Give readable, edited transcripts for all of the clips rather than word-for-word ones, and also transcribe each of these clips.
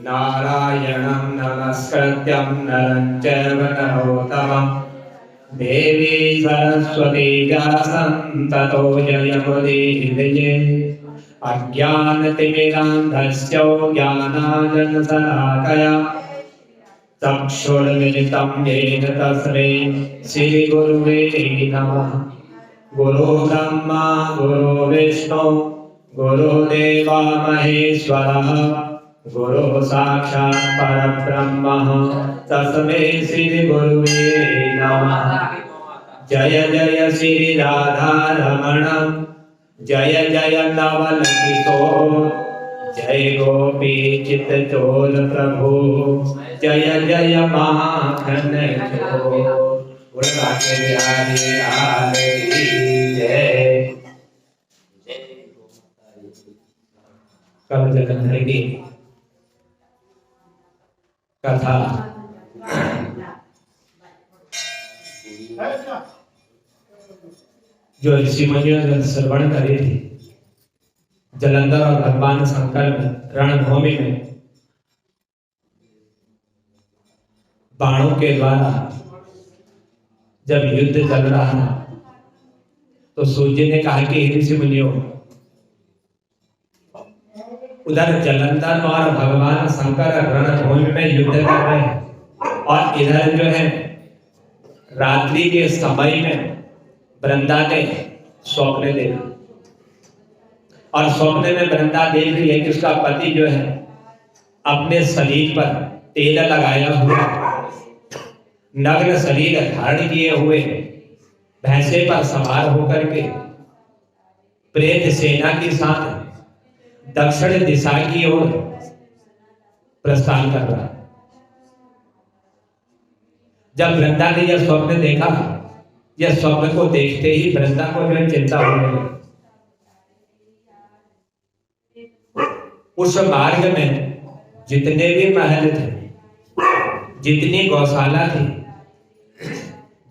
नारायणं नमस्कृत्यं नरं चैव नरोत्तमं देवी सरस्वती व्यासं ततो जयमुदीरये। अज्ञानतिमिरान्धस्य ज्ञानाञ्जनशलाकया चक्षुर्मिलितं येन तस्मै श्रीगुरुवे नमः। गुरु ब्रह्मा गुरु विष्णु गुरुदेवा महेश्वरः गुरु साक्षात् परब्रह्मः तस्मै श्रीगुरुवे नमः। जय जय श्री राधा रमण जय जय नवल किशोर जय गोपी चित चोल प्रभु जय जय माखन चोर। कल जलंधर की कथा जो ऋषि मुनियों ने श्रवण करी थी, जलंधर और भगवान शंकर में रणभूमि में बाणों के द्वारा जब युद्ध चल रहा था तो सूर्य ने कहा कि ऋषि मुनियों, उधर जलंधर और भगवान शंकर रणभूमि में युद्ध कर रहे हैं और इधर जो है रात्रि के समय में वृंदा ने स्वप्न देखा और स्वप्न में वृंदा देख रही है कि उसका पति जो है अपने शरीर पर तेल लगाया हुआ नग्न शरीर धारण किए हुए भैंसे पर सवार होकर के प्रेत सेना के साथ दक्षिण दिशा की ओर प्रस्थान कर रहा। जब वृंदा ने यह स्वप्न देखा, यह स्वप्न को देखते ही वृंदा को जो चिंता होने लगी। उस मार्ग में जितने भी महल थे, जितनी गौशाला थी,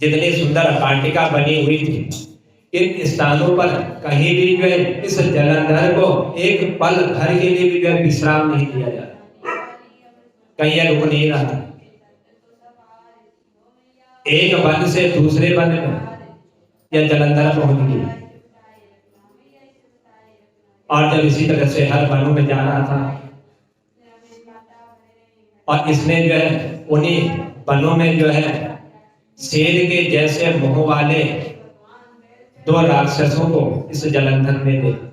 जितनी सुंदर वाटिका बनी हुई थी, इन स्थानों पर कहीं भी जो है इस जलंधर को एक पल भर के लिए भी जो है विश्राम नहीं दिया जाता, कहीं यह रुक नहीं रहा। एक वन से दूसरे वन में यह जलंधर पहुंच गया और जब इसी तरह से हर वनों में जा रहा था और इसने जो है उन्हीं वनों में जो है शेर के जैसे मुंह वाले दो राक्षसों को इस जलंधर में देखा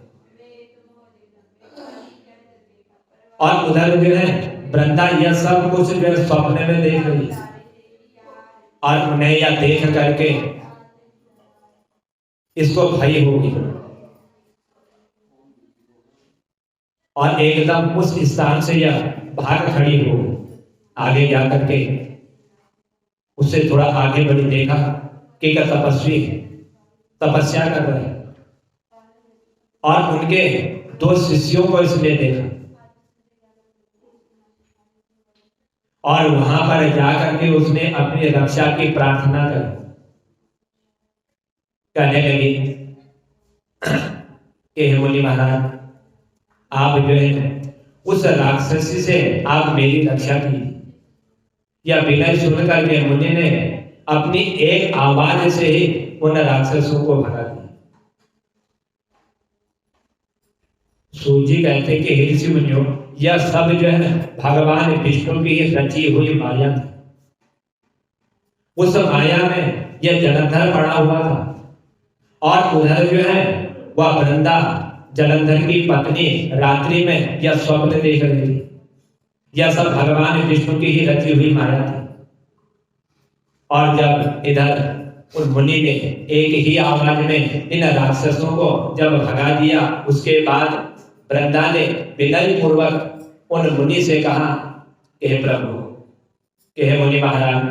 और उधर जो है वृंदा यह सब कुछ जो है स्वप्न में देख रही है और उन्हें यह देख करके इसको भय होगी और एकदम उस स्थान से यह भाग खड़ी हो आगे जाकर के उससे थोड़ा आगे बढ़ी, देखा कि एक तपस्वी तपस्या कर रहे हैं और उनके दो शिष्यों को इसने देखा और वहां पर जाकर के उसने अपनी रक्षा की प्रार्थना करी। कहने लगी कि हे मुनि महाराज, आप जो है उस राक्षसी से आप मेरी रक्षा की। यह विनय सुनकर के मुनि ने अपनी एक आवाज से ही उन राक्षसों को भगा दिया। सूजी कहते कि हे ऋषि मुनियों, यह सब जो है भगवान विष्णु की रची हुई माया थी। उस माया में यह जलंधर पड़ा हुआ था और उधर जो है वह वृंदा जलंधर की पत्नी रात्रि में यह स्वप्न देख रही थी। यह सब भगवान विष्णु की ही रची हुई माया थी और जब इधर उन मुनि ने एक ही आवाज में इन राक्षसों को जब भगा दिया, उसके बाद वृंदा ने विनय पूर्वक उन मुनि से कहा कि हे प्रभु, कि हे मुनि महाराज,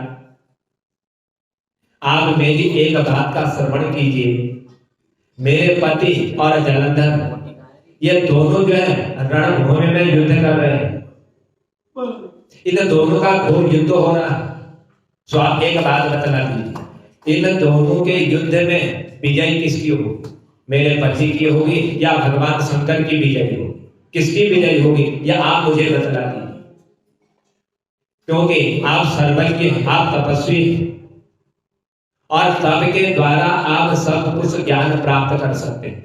आप मेरी एक बात का श्रवण कीजिए। मेरे पति और जलंधर ये दोनों जो है रणभूमि में युद्ध कर रहे हैं। इन दोनों का घोर युद्ध हो रहा है। तो आप एक बात बता दीजिए, इन दोनों के युद्ध में विजय किसकी होगी? मेरे पति की होगी या भगवान शंकर की विजय होगी? किसकी विजय होगी यह आप मुझे बतला दीजिए। क्योंकि आप सर्वज्ञ, आप तपस्वी और तप के द्वारा आप सब कुछ ज्ञान प्राप्त कर सकते हैं।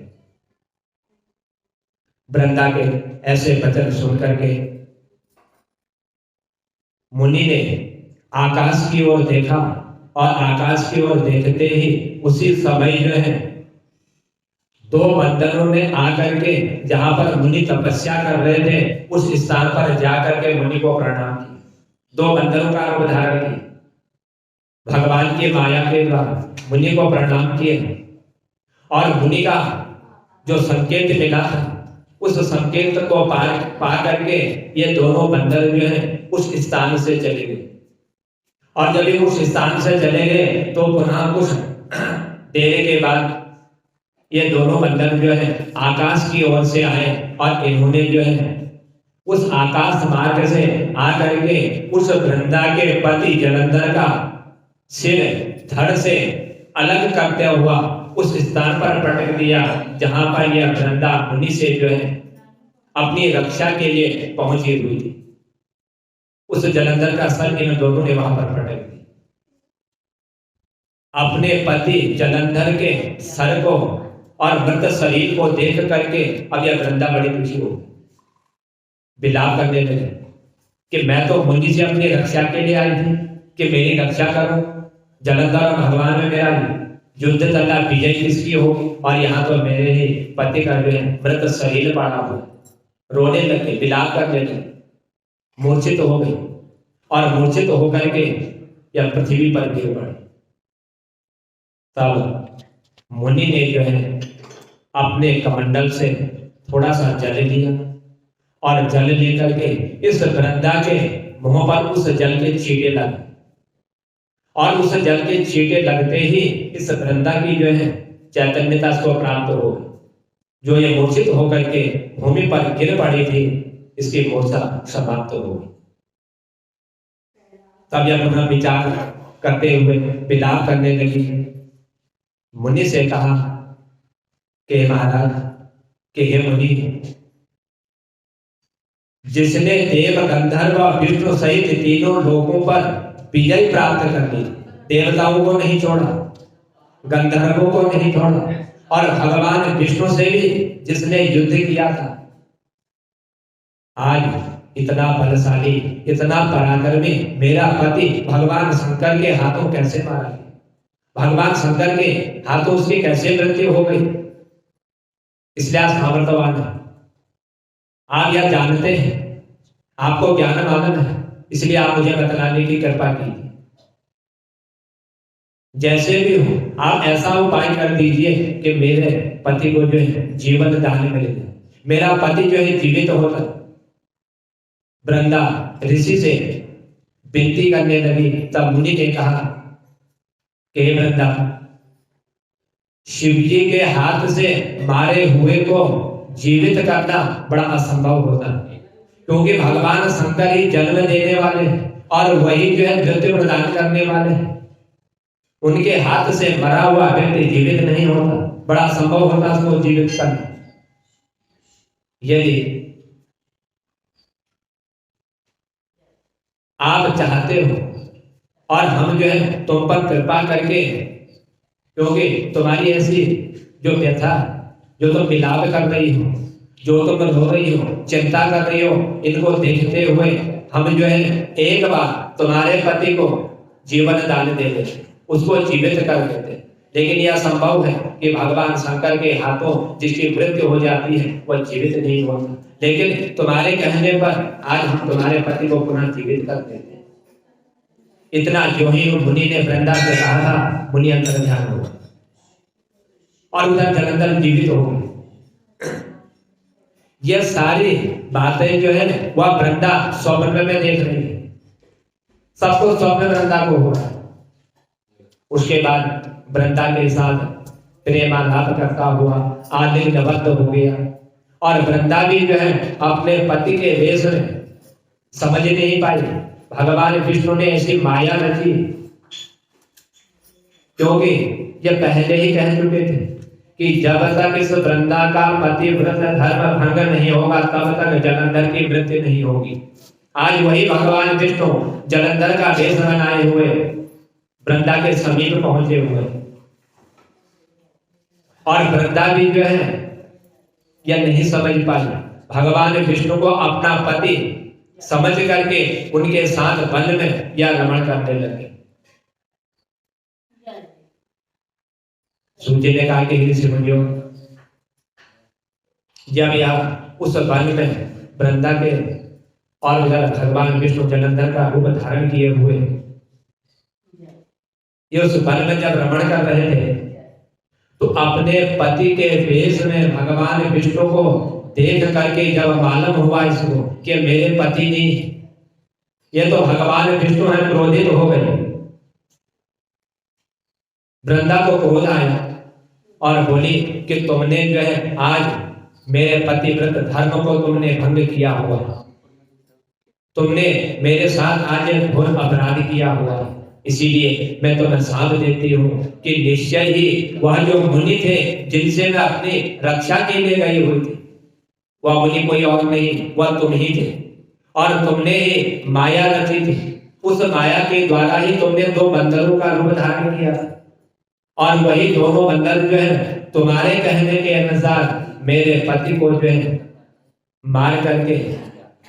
वृंदा के ऐसे वचन सुन करके मुनि ने आकाश की ओर देखा और आकाश की ओर देखते ही उसी समय जो है दो बंदरों ने आकर के जहां पर मुनि तपस्या कर रहे थे उस स्थान पर जाकर के मुनि को प्रणाम किया। दो बंदरों का रूप धारण किया, भगवान की माया के द्वारा मुनि को प्रणाम किए और मुनि का जो संकेत मिला था उस संकेत को पा करके ये दोनों बंदर जो है उस स्थान से चले गए। और जब ये उस स्थान से चले गए तो पुनः कुछ देर के बाद ये दोनों बंदर जो है आकाश की ओर से आए और इन्होंने जो है उस आकाश मार्ग से आकर के उस वृंदा के पति जलंधर का सिर धड़ से अलग करते हुआ उस स्थान पर पटक दिया जहां पर यह वृंदा मुनि से जो है अपनी रक्षा के लिए पहुंची हुई थी। उस जलंधर का सर इन दोनों ने वहां पर पटक दिया। अपने पति जलंधर के सर को और मृत शरीर को देख करके अब यह वृंदा बड़ी दुखी हो विलाप करने लगे कि मैं तो मुनि से अपनी रक्षा के लिए आई थी कि मेरी रक्षा करो। जलंधर और भगवान में मेरा युद्ध चला, विजय किसकी हो, और यहाँ तो मेरे ही पति का जो है मृत शरीर पड़ा हुआ। रोने लगे, विलाप करने लगे, मूर्छित हो गई और मूर्छित होकर के यह पृथ्वी पर गिर पड़े। तब मुनि ने जो है अपने कमंडल से थोड़ा सा जल लिया और जल लेकर के इस वृंदा के मुंह पर उस जल के छींटे लगे और उस जल के छींटे लगते ही इस वृंदा की जो है चैतन्यता को प्राप्त हो गई। जो ये मूर्छित होकर के भूमि पर गिर पड़ी थी इसकी मूर्छा समाप्त हो गई। तब यह पुनः विचार करते हुए विलाप करने लगी। मुनि से कहा कि महाराज कि हे मुनि, जिसने देव गंधर्व और विष्णु सहित तीनों लोगों पर विजय प्राप्त कर ली, देवताओं को नहीं छोड़ा, गंधर्वों को नहीं छोड़ा और भगवान विष्णु से भी जिसने युद्ध किया था, आज इतना बलशाली, इतना पराक्रमी मेरा पति भगवान शंकर के हाथों कैसे मारा गया, भगवान शंकर के हाथों उसकी कैसे मृत्यु हो गई। इसलिए आप सामर्थ्यवान है, आप यह जानते हैं, आपको ज्ञान मालूम है, इसलिए आप मुझे बतलाने की कृपा कीजिए। जैसे भी हो आप ऐसा उपाय कर दीजिए कि मेरे पति को जो है जीवन दान मिले, मेरा पति जो है जीवित होता। वृंदा ऋषि से विनती करने लगी। तब मुनि ने कहा कि हे वृंदा, शिव जी के हाथ से मारे हुए को जीवित करना बड़ा असंभव होता है, क्योंकि भगवान शंकर ही जन्म देने वाले और वही जो है मृत्यु प्रदान करने वाले हैं। उनके हाथ से मरा हुआ व्यक्ति जीवित नहीं होता, बड़ा संभव होता उसको जीवित करना। यदि आप चाहते हो और हम जो है तुम पर कृपा करके, क्योंकि तुम्हारी ऐसी जो व्यथा, जो तुम विलाप कर रही हो, जो तुम रो रही हो, चिंता कर रही हो, इनको देखते हुए हम जो है एक बार तुम्हारे पति को जीवन दान दे देते, उसको जीवित कर देते। लेकिन यह संभव है कि भगवान शंकर के हाथों जिसकी मृत्यु हो जाती है वह जीवित नहीं होता, लेकिन तुम्हारे कहने पर आज हम तुम्हारे पति को पुनः जीवित कर देते हैं। इतना जो ही मुनि ने वृंदा से कहा था, मुनि अंतर ध्यान हो और उधर जलंधर जीवित हो गए। ये सारी बातें जो है वह वृंदा स्वप्न में देख रही है, सबको स्वप्न वृंदा को हो रहा है। उसके बाद वृंदा के साथ प्रेमालाप करता हुआ आलिंगनबद्ध हो गया और वृंदा भी जो है अपने पति के वेश में समझ नहीं पाई। भगवान विष्णु ने ऐसी माया रची, क्योंकि ये पहले ही कह चुके थे कि जब तक इस वृंदा का पतिव्रत धर्म भंग नहीं होगा तब तक जलंधर की मृत्यु नहीं होगी। आज वही भगवान विष्णु जलंधर का वेश बनाए हुए वृंदा के समीप पहुंचे हुए, और वृंदा भी जो है यह नहीं समझ पाई, भगवान विष्णु को अपना पति समझ करके उनके साथ वन में यह रमण करने लगे। सूची ने कहा कि ऋषि मुनियों, जब यह उस वन में वृंदा के और उधर भगवान विष्णु जलंधर का रूप धारण किए हुए ये उस वन में जब रमण कर रहे थे, तो अपने पति के वेश में भगवान विष्णु को देख करके जब मालूम हुआ इसको कि मेरे पति नहीं, ये तो भगवान विष्णु है, क्रोधित हो गए। वृंदा को क्रोध आया और बोली कि तुमने जो है आज मेरे पतिव्रत धर्म को तुमने भंग किया हुआ, तुमने मेरे साथ आज एक घोर अपराध किया हुआ, इसीलिए मैं तुम्हें साथ देती हूँ कि निश्चय ही वह जो मुनि थे जिनसे मैं अपनी रक्षा के लिए गई हुई थी, वह मुनि कोई और नहीं, वह तुम ही थे, और तुमने ही माया रची थी। उस माया के द्वारा ही तुमने दो बंदरों का रूप धारण किया था, और वही दोनों बंदर जो है तुम्हारे कहने के अनुसार मेरे पति को जो है मार करके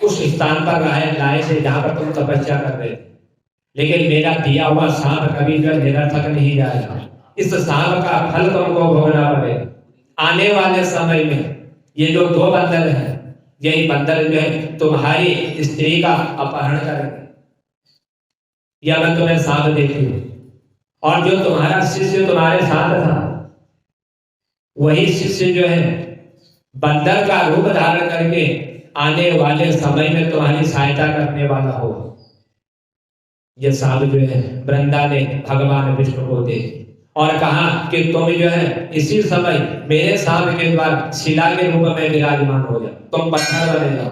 उस स्थान पर लाए थे जहां पर तुम तपस्या कर रहे थे, लेकिन मेरा दिया हुआ सांप कभी जो निरर्थक नहीं जाएगा, इस सांप का फल तुमको भोगना पड़ेगा। आने वाले समय में ये जो दो बंदर हैं, यही बंदर जो है तुम्हारी स्त्री का अपहरण करेंगे, यह मैं तुम्हें सांप देती हूँ। और जो तुम्हारा शिष्य तुम्हारे साथ था, वही शिष्य जो है बंदर का रूप धारण करके आने वाले समय में तुम्हारी सहायता करने वाला हो। यह सांप जो है वृंदा ने भगवान विष्णु को दे और कहा कि तुम जो है इसी समय मेरे सांप के द्वारा शिला के रूप में विराजमान हो जाओ, तुम पत्थर बने जाओ।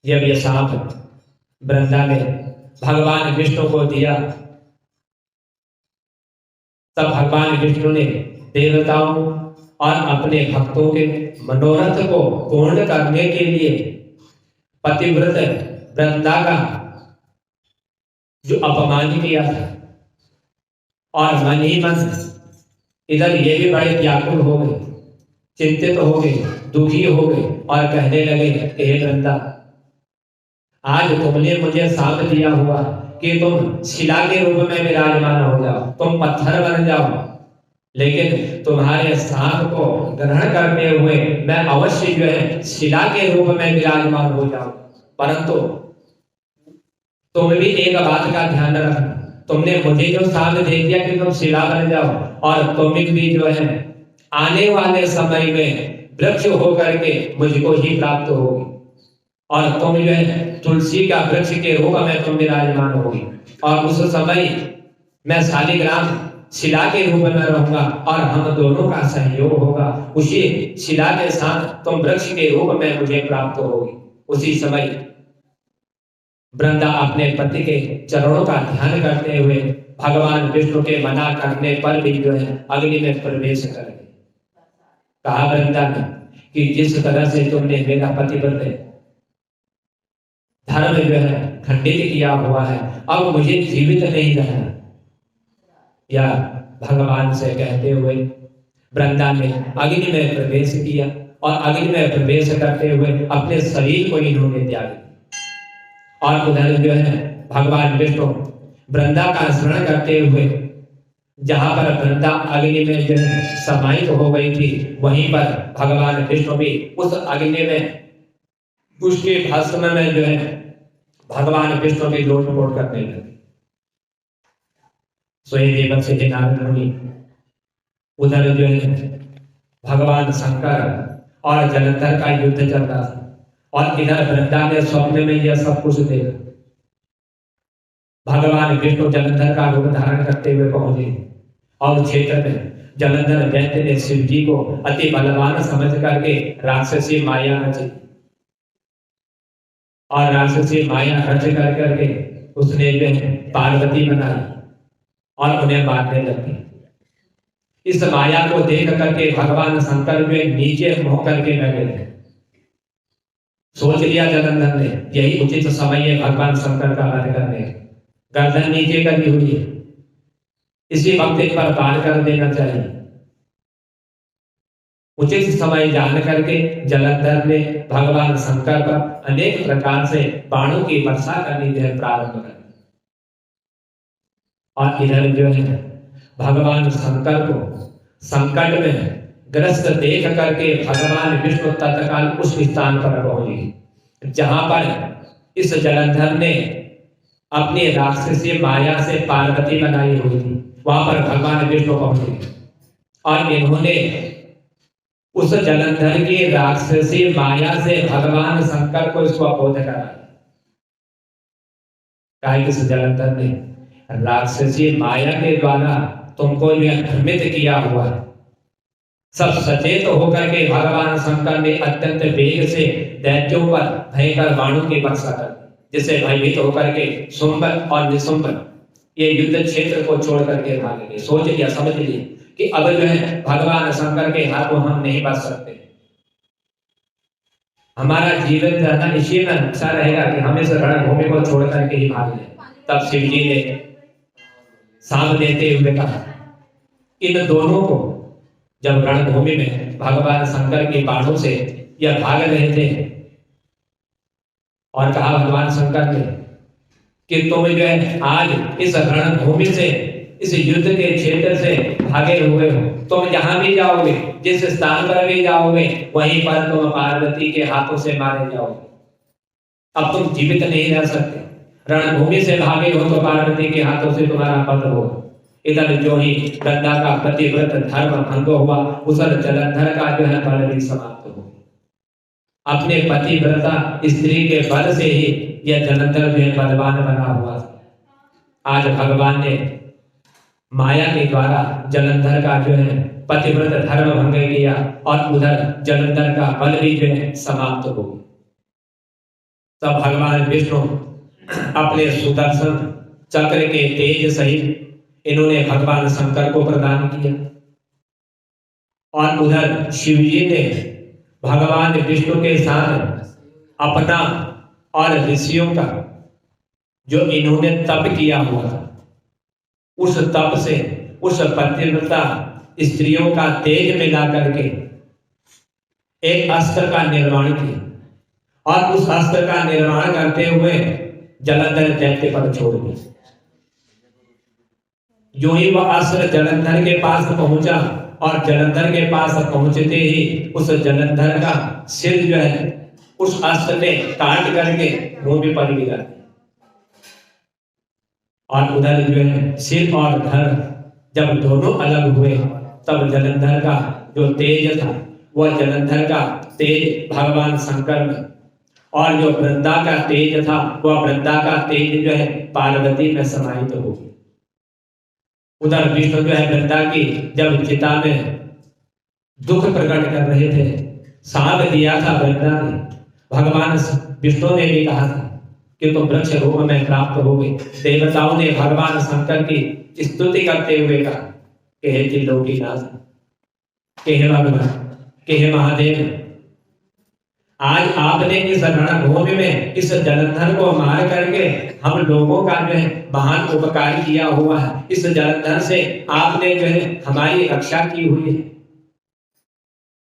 जब यह सांप वृंदा ने भगवान विष्णु को दिया, तब भगवान विष्णु ने देवताओं और अपने भक्तों के मनोरथ को पूर्ण करने के लिए पतिव्रत वृंदा का जो अपमान किया था, और मन ही मन इधर ये भी बड़े व्याकुल हो गए, चिंतित हो गए, दुखी हो गए और कहने लगे, हे वृंदा, आज तुमने मुझे सांप दिया हुआ कि तुम शिला के रूप में विराजमान हो जाओ, तुम पत्थर बन जाओ, लेकिन तुम्हारे सांप को ग्रहण करते हुए मैं अवश्य जो है शिला के रूप में विराजमान हो जाऊं। परंतु तुम भी एक बात का ध्यान रखना, तुमने मुझे जो सांप दे दिया कि तुम शिला बन जाओ, और तुम भी जो है आने वाले समय में वृक्ष होकर के मुझको ही प्राप्त होगी, और तुम जो है तुलसी का वृक्ष के रूप में तुम विराजमान होगी, और उस समय मैं शालिग्राम शिला के रूप में रहूंगा और हम दोनों का सहयोग होगा। उसी शिला के साथ तुम वृक्ष के रूप में मुझे प्राप्त होगी। उसी समय वृंदा अपने पति के चरणों का ध्यान करते हुए भगवान विष्णु के मना करने पर भी जो है अग्नि में प्रवेश कर गई। कहा वृंदा ने कि जिस तरह से तुमने मेरा पतिव्रत धर्म जो है खंडित किया हुआ है, अब मुझे जीवित नहीं रहना। या भगवान से कहते हुए वृंदा ने अग्नि में प्रवेश किया, और अग्नि में प्रवेश करते हुए अपने शरीर को इन्होंने त्याग दिया। और उधर जो है भगवान विष्णु वृंदा का स्मरण करते हुए जहां पर वृंदा अग्नि में जो है समाहित हो गई थी, वहीं पर भगवान विष्णु भी उस अग्नि में उसके भस्म में जो है भगवान विष्णु की लोट पोट करने लगे। स्वयं देवक से नारद मुनि उधर जो है भगवान शंकर और जलंधर का युद्ध चल रहा था, और इधर वृंदा ने स्वप्न में यह सब कुछ देखा। भगवान विष्णु जलंधर का रूप धारण करते हुए पहुंचे, और क्षेत्र में जलंधर दैत्य ने शिव जी को अति बलवान समझ करके राक्षसी माया रची, और राक्षसी माया रच कर करके उसने जो है पार्वती बनाई और उन्हें मारने लगी। इस माया को देख करके भगवान शंकर जो नीचे मुंह करके लगे, सोच लिया जलंधर ने यही उचित समय है भगवान शंकर का वध करने, गर्दन नीचे करनी हुई है, इसी वक्त एक बार वार कर देना चाहिए। उचित समय जान करके जलंधर ने भगवान शंकर पर अनेक प्रकार से बाणों की वर्षा करनी जो प्रारंभ कर दी। और इधर जो है भगवान शंकर को संकट में ग्रस्त देख करके भगवान विष्णु तत्काल उस स्थान पर पहुंचे जहां पर इस जलंधर ने अपनी राक्षसी माया से पार्वती बनाई हुई थी। वहां पर भगवान विष्णु पहुंचे और इन्होंने उस जलंधर की राक्षसी माया से भगवान शंकर को इसको अबोध करा। इस जलंधर ने राक्षसी माया के द्वारा तुमको यह भ्रमित किया हुआ है। सब सचेत होकर के भगवान शंकर ने अत्यंत वेग से दैत्यों पर भयंकर बाणों की वर्षा कर दी, जिससे भयभीत होकर के शुंभ और निशुंभ ये युद्ध क्षेत्र को छोड़ करके भागे गए। सोच लिया, समझ लिए कि अब जो है भगवान शंकर के हाथों हम नहीं बच सकते, हमारा जीवन ज्यादा इसी में अच्छा रहेगा कि हम इस रणभूमि को छोड़ करके ही भाग लें। तब शिव जी ने साथ देते हुए कहा, इन दोनों को जब रणभूमि में भगवान शंकर के बाणों से यह भाग रहे थे और कहा भगवान शंकर ने कि तुम जो है आज इस रणभूमि से, इस युद्ध के क्षेत्र से भागे हुए हो, तुम जहां भी जाओगे, जिस स्थान पर भी जाओगे, वहीं पर तुम पार्वती के हाथों से मारे जाओगे। अब तुम जीवित नहीं रह सकते, रणभूमि से भागे हो तो पार्वती के हाथों से तुम्हारा वध हो। इधर जो ही गंगा का प्रतिव्रत धर्म भंग हुआ, उधर जलंधर का जो है बल भी समाप्त हो। अपने पतिव्रता स्त्री के बल से ही यह जलंधर जो है बलवान बना हुआ। आज भगवान ने माया के द्वारा जलंधर का जो है पतिव्रत धर्म भंग किया और उधर जलंधर का बल भी जो है समाप्त हो। तब भगवान विष्णु अपने सुदर्शन चक्र के तेज सहित इन्होंने भगवान शंकर को प्रदान किया और उधर शिव जी ने भगवान विष्णु के साथ अपना और ऋषियों का जो इन्होंने तप किया हुआ था, उस तप से उस पतिव्रता स्त्रियों का तेज मिला करके एक अस्त्र का निर्माण किया और उस अस्त्र का निर्माण करते हुए जलंधर दैत्य पर छोड़ दिया। जो ही वह अस्त्र जलंधर के पास पहुंचा और जलंधर के पास पहुंचते ही उस जलंधर का सिर जो है उस अस्त्र ने काट करके भूमि पर गिरा और उधर जो है सिर और धड़ जब दोनों अलग हुए तब जलंधर का जो तेज था वह जलंधर का तेज भगवान शंकर में और जो वृंदा का तेज था वह वृंदा का तेज जो है पार्वती में समाहित हो गया। उधर विष्णु जो है वृंदा की जब चिता में दुख प्रकट कर रहे थे, साथ दिया था वृंदा ने, भगवान विष्णु ने भी कहा था कि तुम वृक्ष रूप में प्राप्त होगे। देवताओं ने भगवान शंकर की स्तुति करते हुए कहा कि हे त्रिलोकीनाथ, कि हे भगवान, कि हे महादेव, आज आपने इस रणभूमि में इस जलंधर को मार करके हम लोगों का जो है महान उपकार किया हुआ है। इस जलंधर से आपने जो है हमारी रक्षा की हुई है,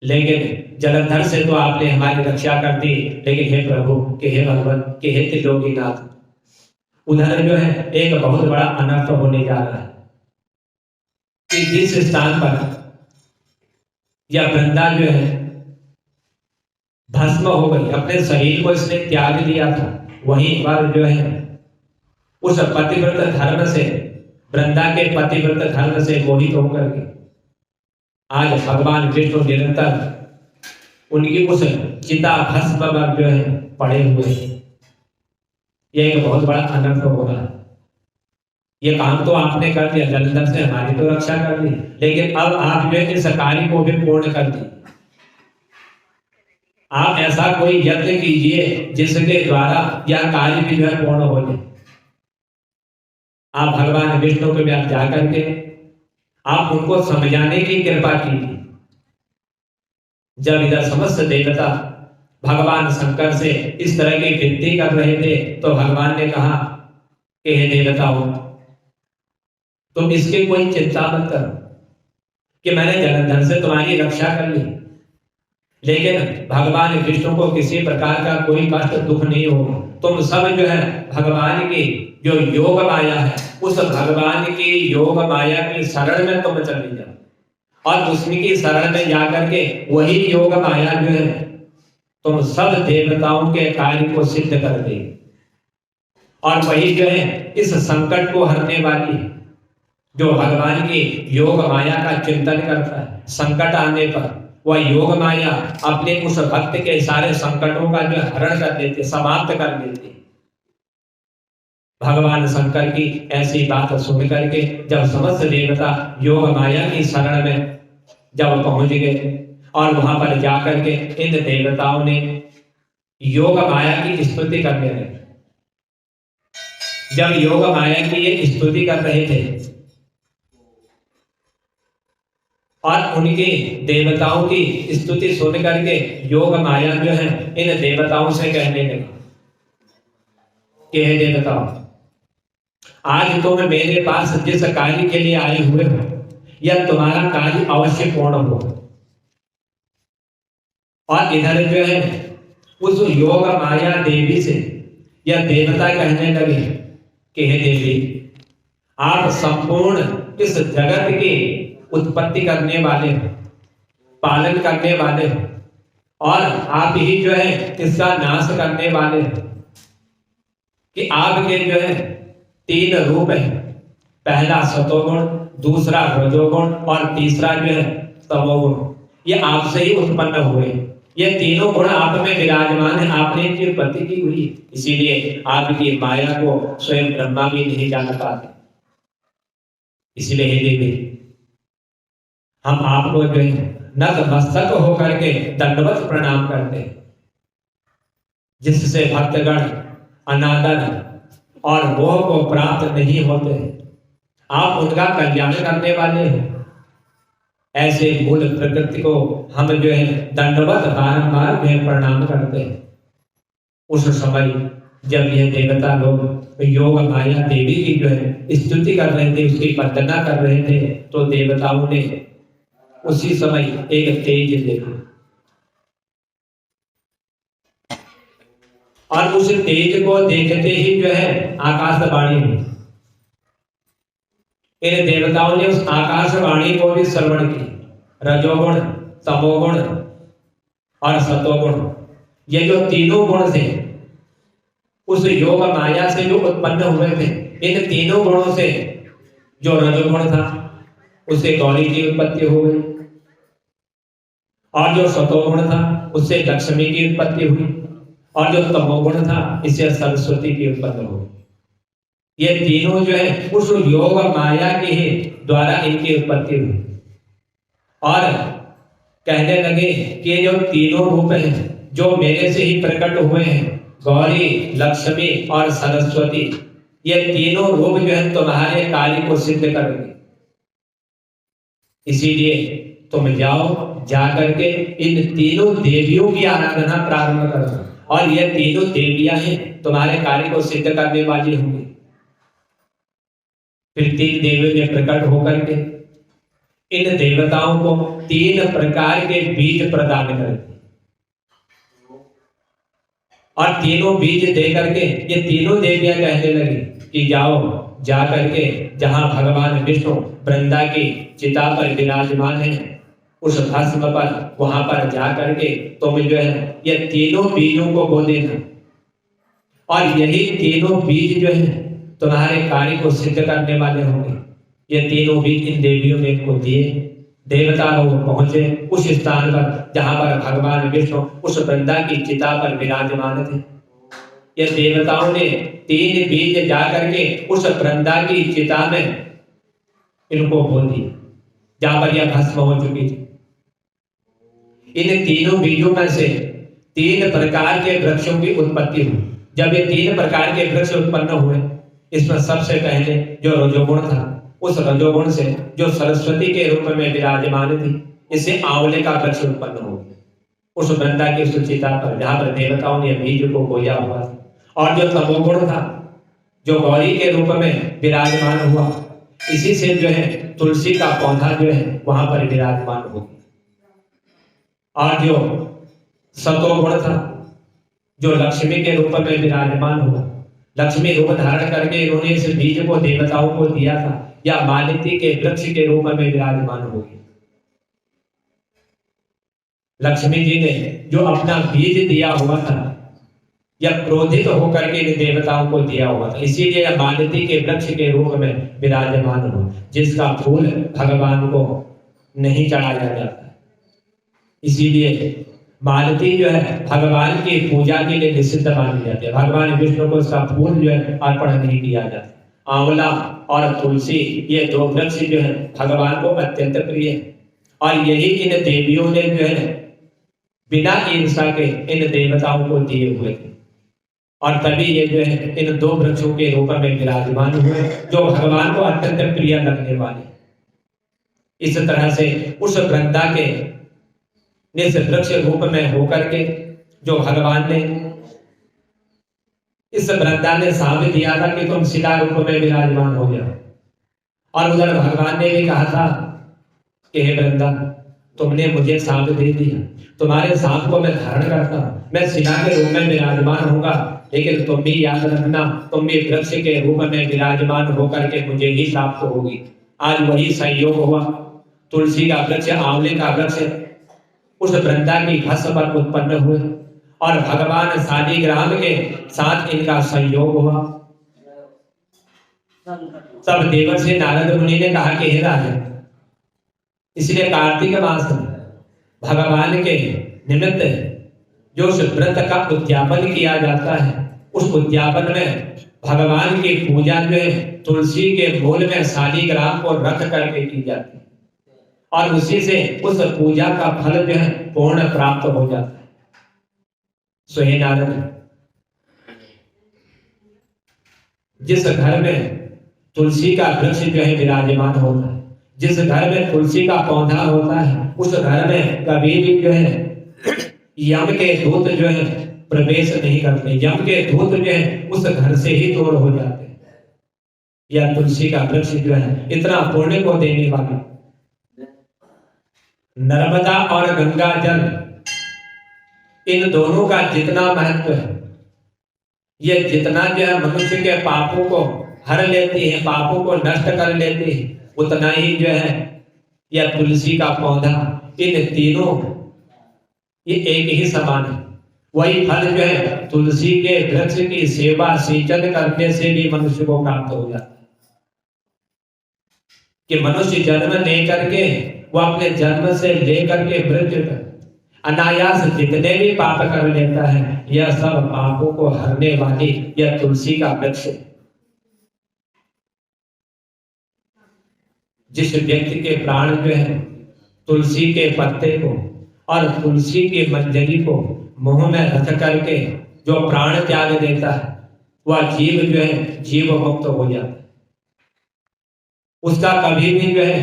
लेकिन जलंधर से तो आपने हमारी रक्षा कर दी, लेकिन हे प्रभु, कि हे भगवान, कि हे त्रिलोकीनाथ, उधर जो है एक बहुत बड़ा अनर्थ होने जा रहा है कि जिस स्थान पर यह वृंदा जो है भस्म हो गई, अपने शरीर को इसने त्याग दिया था, वहीं पर जो है उस पतिव्रत धर्म से, वृंदा के पतिव्रत धर्म से मोहित होकर के आज भगवान विष्णु निरंतर उनकी उस चिता भस्म पर जो है पड़े हुए। यह एक बहुत बड़ा अनर्थ हो रहा है। ये काम तो आपने कर दिया, जलंधर से हमारी तो रक्षा कर दी, लेकिन अब आप जो इस कार्य को भी पूर्ण कर दी। आप ऐसा कोई यत्न कीजिए जिसके द्वारा यह कार्य भी जो है पूर्ण हो जाए। आप भगवान विष्णु के पास जाकर के आप उनको समझाने की कृपा कीजिए। जब इधर समस्त देवता भगवान शंकर से इस तरह की विनती कर रहे थे तो भगवान ने कहा कि हे देवताओं, तुम इसकी कोई चिंता मत करो कि मैंने जलंधर से तुम्हारी रक्षा कर ली, लेकिन भगवान विष्णु को किसी प्रकार का कोई कष्ट दुख नहीं हो। तुम सब जो है भगवान की जो योग माया है, उस भगवान की योग माया की शरण में तुम चले जाओ और उसी की शरण में जाकर के वही योग माया जो है तुम सब देवताओं के कार्य को सिद्ध कर दे, और वही जो है इस संकट को हरने वाली है। जो भगवान की योग माया का चिंतन करता है, संकट आने पर वह योग माया अपने उस भक्त के सारे संकटों का जो हरण कर देते, समाप्त कर देते। भगवान शंकर की ऐसी बात सुन करके जब समस्त देवता योग माया की शरण में जब पहुंच गए और वहां पर जाकर के इन देवताओं ने योग माया की स्तुति करने लगे। जब योग माया की ये स्तुति कर रहे थे और उनके देवताओं की स्तुति सुन करके योग माया जो है इन देवताओं से कहने लगे कि हे देवताओं, आज तुम मेरे पास जिस कार्य के लिए आए हुए हो, यह तुम्हारा कार्य अवश्य पूर्ण हो। और इधर जो है उस योग माया देवी से यह देवता कहने लगे कि हे देवी, आप संपूर्ण इस जगत की उत्पत्ति करने वाले हो, पालन करने वाले हो, और आप ही जो है इसका नाश करने वाले हो। कि आपके जो है 3 रूप है, पहला सतोगुण, दूसरा रजोगुण और तीसरा जो है तमोगुण, ये आपसे ही उत्पन्न हुए। ये तीनों गुण आप में विराजमान है, आपने इनकी उत्पत्ति की हुई, इसीलिए आपकी माया को स्वयं ब्रह्मा भी नहीं जान पाते। इसलिए हे देवी, हम आपको जो है नतमस्तक होकर के दंडवत प्रणाम करते हैं, जिससे भक्तगण अनादर और मोह को प्राप्त नहीं होते। आप उनका कल्याण करने वाले हैं। ऐसे मूल प्रकृति को हम जो है दंडवत बारंबार में प्रणाम करते हैं। उस समय जब यह देवता लोग योग माया देवी की जो है स्तुति कर रहे थे, उसकी वंदना कर रहे थे, तो देवताओं ने उसी समय एक तेज देखा, और उस तेज को देखते ही जो है आकाशवाणी हुई। इन देवताओं ने उस आकाशवाणी को भी श्रवण की। रजोगुण, तमोगुण और सतोगुण, ये जो तीनों गुण थे उस योग माया से जो उत्पन्न हुए थे, इन तीनों गुणों से जो रजोगुण था उससे गौरी की उत्पत्ति हो गई, और जो सतोगुण था उससे लक्ष्मी की उत्पत्ति हुई, और जो तमोगुण था इससे सरस्वती की उत्पत्ति हो गई। ये तीनों जो है उस योग माया के ही द्वारा इनकी उत्पत्ति हुई। और कहने लगे कि जो तीनों रूप हैं जो मेरे से ही प्रकट हुए हैं, गौरी, लक्ष्मी और सरस्वती, ये तीनों रूप जो है तुम्हारे कार्य को सिद्ध करेंगे। इसीलिए तुम जाओ, जाकर के इन तीनों देवियों की आराधना प्रारंभ करो, और ये तीनों देवियां हैं तुम्हारे कार्य को सिद्ध करने वाली होंगी। फिर 3 देवियों ने प्रकट होकर के इन देवताओं को 3 प्रकार के बीज प्रदान कर दिए, और तीनों बीज दे करके ये तीनों देवियां कहने लगी कि जाओ, जा करके जहां भगवान विष्णु वृंदा की चिता पर विराजमान है, उस भस्म पर वहां पर जा करके तुम जो है ये तीनों बीजों को बो देना, और यही तीनों बीज जो है तुम्हारे कार्य को सिद्ध करने वाले होंगे। ये तीनों बीज इन देवियों ने इनको दिए। देवता लोग पहुंचे उस स्थान पर जहां पर भगवान विष्णु उस वृंदा की चिता पर विराजमान थे। ये देवताओं ने 3 बीज जाकर के उस वृंदा की चिता में इनको बो दिए, जहां पर यह भस्म हो चुकी थी। इन तीनों बीजों में से 3 प्रकार के वृक्षों की उत्पत्ति हुई। जब ये 3 प्रकार के वृक्ष उत्पन्न हुए, इसमें सबसे पहले जो रजोगुण था, उस रजोगुण से जो सरस्वती के रूप में विराजमान थी, इससे आंवले का वृक्ष उत्पन्न हो गया। उस वृंदा की सुचिता पर, जहां पर देवताओं ने बीज को बोया हुआ था। और जो तमोगुण था, जो गौरी के रूप में विराजमान हुआ, इसी से जो है तुलसी का पौधा जो है वहां पर विराजमान हो गया। और जो सतोगुण था, जो लक्ष्मी के रूप में विराजमान हुआ, लक्ष्मी रूप धारण करके इन्होंने इस बीज को देवताओं को दिया था, या मालिती के वृक्ष के रूप में विराजमान हो गया। लक्ष्मी जी ने जो अपना बीज दिया हुआ था, या क्रोधित होकर के देवताओं को दिया हुआ था, इसीलिए मालिती के वृक्ष के रूप में विराजमान हो, जिसका फूल भगवान को नहीं चढ़ाया जाता। इसीलिए मालती जो है भगवान की पूजा के लिए निषिद्ध मानी जाती है। भगवान विष्णु को उसका फूल जो है अर्पण नहीं किया जाता। आंवला और तुलसी, ये दो वृक्ष जो है भगवान को अत्यंत प्रिय है, और यही इन देवियों ने जो है बिना ईर्षा के इन देवताओं को दिए हुए थे, और तभी ये जो है इन दो वृक्षों के रूप में विराजमान हुए, जो भगवान को अत्यंत प्रिय लगने वाले। इस तरह से उस वृंदा के निज वृक्ष रूप में होकर के जो भगवान ने, इस वृंदा ने साप दिया था कि तुम शिला रूप में विराजमान हो जाओ, और उधर भगवान ने भी कहा था कि हे वृंदा, तुमने मुझे साप दे दिया, तुम्हारे सांप को मैं धारण करता हूं, मैं शिला के रूप में विराजमान होगा, लेकिन तुम भी याद रखना, तुम भी वृक्ष के रूप में विराजमान होकर के मुझे ही प्राप्त होगी। आज वही संयोग हुआ, तुलसी का वृक्ष, आंवले का वृक्ष उस वृंदा की भस्म पर उत्पन्न हुए, और भगवान शालिग्राम के साथ इनका संयोग हुआ। तब देवर्षि नारद मुनि ने कहा कि हे राजन, इसलिए कार्तिक मास भगवान के निमित्त जो उस व्रत का उद्यापन किया जाता है, उस उद्यापन में भगवान की पूजा जो है तुलसी के मूल में शालिग्राम को रख करके की जाती है, और उसी से उस पूजा का फल जो है पूर्ण प्राप्त हो जाता है। सो हे नारद, जिस घर में तुलसी का वृक्ष जो है विराजमान होता है, जिस घर में तुलसी का पौधा होता है, उस घर में कभी भी जो है यम के दूत जो है प्रवेश नहीं करते। यम के दूत जो है उस घर से ही दूर हो जाते हैं। यह तुलसी का वृक्ष जो है इतना पुण्य को देने वाला, नर्मदा और गंगा जल, इन दोनों का जितना महत्व है, ये जितना जो है मनुष्य के पापों को हर लेती है, पापों को नष्ट कर लेती है, उतना ही जो है यह तुलसी का पौधा, इन तीनों ये एक ही समान है। वही फल जो है तुलसी के वृक्ष की सेवा सिंचन करने से भी मनुष्य को प्राप्त हो जाता है। कि मनुष्य जन्म लेकर के, वो अपने जन्म से लेकर के मृत्यु तक अनायास जितने भी पाप कर लेता है, यह सब पापों को हरने वाली यह तुलसी का वृक्ष है। जिस व्यक्ति के प्राण जो है तुलसी के पत्ते को और तुलसी की मंजरी को मुंह में रख करके जो प्राण त्याग देता है, वह जीव जो है जीव मुक्त हो जाता है। उसका कभी भी जो है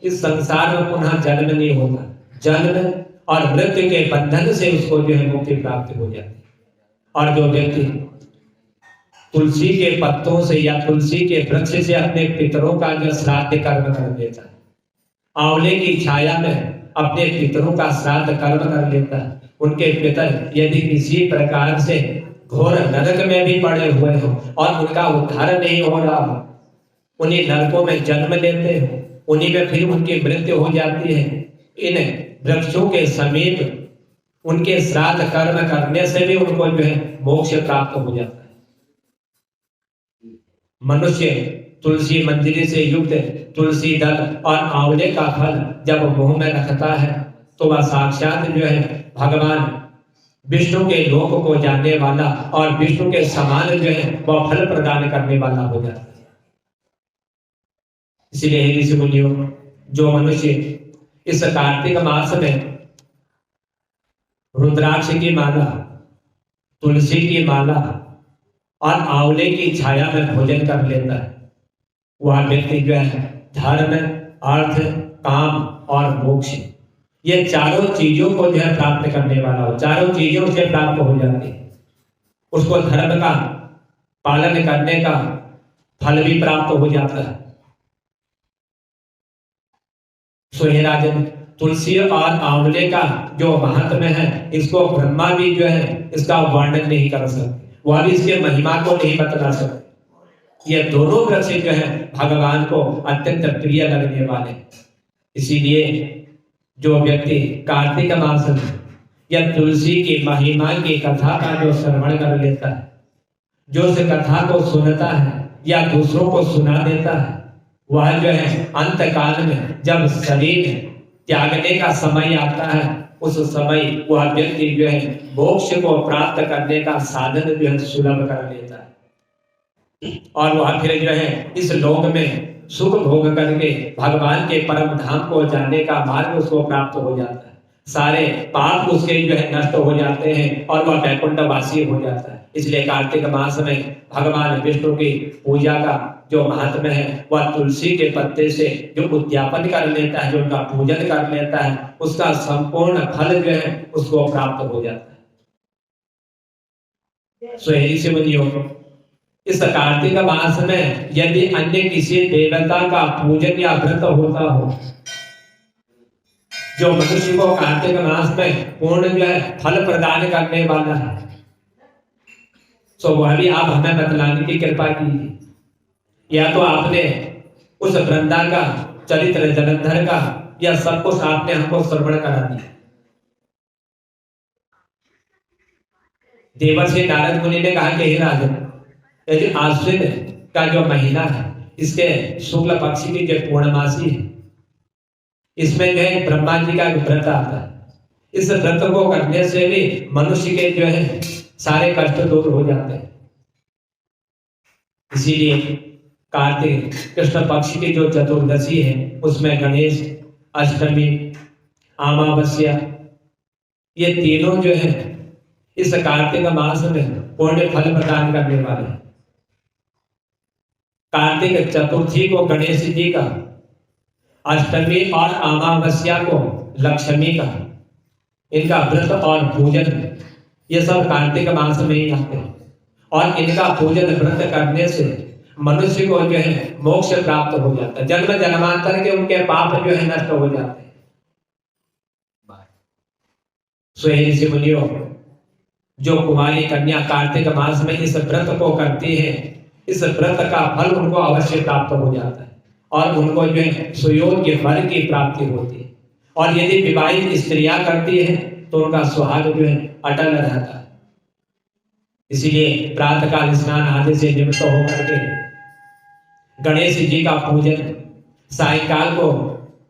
इस संसार में पुनः जन्म नहीं होता। जन्म और मृत्यु के बंधन से उसको जो है मुक्ति प्राप्त हो जाती है। और जो व्यक्ति तुलसी के पत्तों से या तुलसी के वृक्ष से अपने पितरों का जो श्राद्ध कर्म कर देता है, आंवले की छाया में अपने पितरों का श्राद्ध कर्म कर लेता है, उनके पितर यदि किसी प्रकार से घोर नरक में भी पड़े हुए हो और उनका उद्धार नहीं हो रहा हो, उन्हीं नरकों में जन्म लेते हो, उन्हीं में फिर उनकी मृत्यु हो जाती है। इन वृक्षों के समीप उनके श्राद्ध कर्म करने से भी उनको जो है मोक्ष प्राप्त हो जाता है। मनुष्य तुलसी मंजरी से युक्त तुलसी दल और आंवले का फल जब मुंह में रखता है, तो वह साक्षात जो है भगवान विष्णु के लोक को जानने वाला और विष्णु के समान जो है वह फल प्रदान करने वाला हो जाता है। इसलिए हे ऋषि मुनियों, जो मनुष्य इस कार्तिक मास में रुद्राक्ष की माला, तुलसी की माला और आंवले की छाया में भोजन कर लेता है, वह व्यक्ति जो है धर्म, अर्थ, काम और मोक्ष ये चारों चीजों को जो है प्राप्त करने वाला हो, चारों चीजों से प्राप्त हो जाती है। उसको धर्म का पालन करने का फल भी प्राप्त हो जाता है। सो हे राजन, तुलसी और आंवले का जो महात्म्य है, इसको ब्रह्मा भी जो है इसका वर्णन नहीं कर सकते, वह भी इसके महिमा को नहीं बतला सकते। ये दोनों वृक्ष जो है भगवान को अत्यंत प्रिय लगने वाले। इसीलिए जो व्यक्ति कार्तिक मास में या तुलसी की महिमा की कथा का जो श्रवण कर लेता है, जो उस कथा को सुनता है या दूसरों को सुना देता है, वह जो है अंत काल में जब शरीर त्यागने का समय आता है, उस समय वह व्यक्ति जो है मोक्ष को प्राप्त करने का साधन जो है सुलभ कर लेता है, और वह फिर जो है इस लोक में सुख भोग करके भगवान के परम धाम को जाने का मार्ग उसको प्राप्त हो जाता है। सारे पाप उसके जो है नष्ट हो जाते हैं और वह वैकुंठवासी हो जाता है। इसलिए कार्तिक मास में भगवान विष्णु की पूजा का जो महात्म्य है, वह तुलसी के पत्ते से जो उद्यापन कर लेता है, जो उनका पूजन कर लेता है, उसका संपूर्ण फल जो है उसको प्राप्त हो जाता है। सोहेरी से मुनियों, इस कार्तिक मास में यदि अन्य किसी देवता का पूजन या व्रत होता हो, जो मनुष्य को कार्तिक मास में पूर्ण जो है फल प्रदान करने वाला है, तो वह भी आप हमें बतलाने की कृपा कीजिए। या तो आपने उस वृंदा का चरित्र, जलंधर का, या सब कुछ आपने हमको श्रवण करा दिया। देवर्षि नारद मुनि ने कहा कि हे राजन, यदि आश्विन का जो महीना है, इसके शुक्ल पक्ष की जो पूर्णमासी है, इसमें जो है ब्रह्मा जी का व्रत आता है। इस व्रत को करने से भी मनुष्य के जो है सारे कष्ट दूर हो जाते हैं। इसीलिए कार्तिक कृष्ण पक्ष की जो चतुर्दशी है, उसमें गणेश, अष्टमी, अमावस्या, ये तीनों जो है इस कार्तिक मास में पुण्य फल प्रदान करने वाले हैं। कार्तिक चतुर्थी को गणेश जी का, अष्टमी और अमावस्या को लक्ष्मी का, इनका व्रत और पूजन ये सब कार्तिक मास में ही आते हैं। और इनका पूजन व्रत करने से मनुष्य को जो है मोक्ष प्राप्त हो जाता है। जन्म जन्मांतर के उनके पाप जो है नष्ट हो जाते हैं। सोहेरी से मुनियों, जो कुमारी कन्या कार्तिक मास में इस व्रत को करती है, इस व्रत का फल उनको अवश्य प्राप्त हो जाता है और उनको जो है सुयोग्य वर की प्राप्ति होती है। और यदि विवाहित स्त्रियां करती है तो उनका सुहाग जो है अटल रहता है। इसीलिए प्रातःकाल स्नान आदि से निवृत्त होकर के गणेश जी का पूजन, सायंकाल को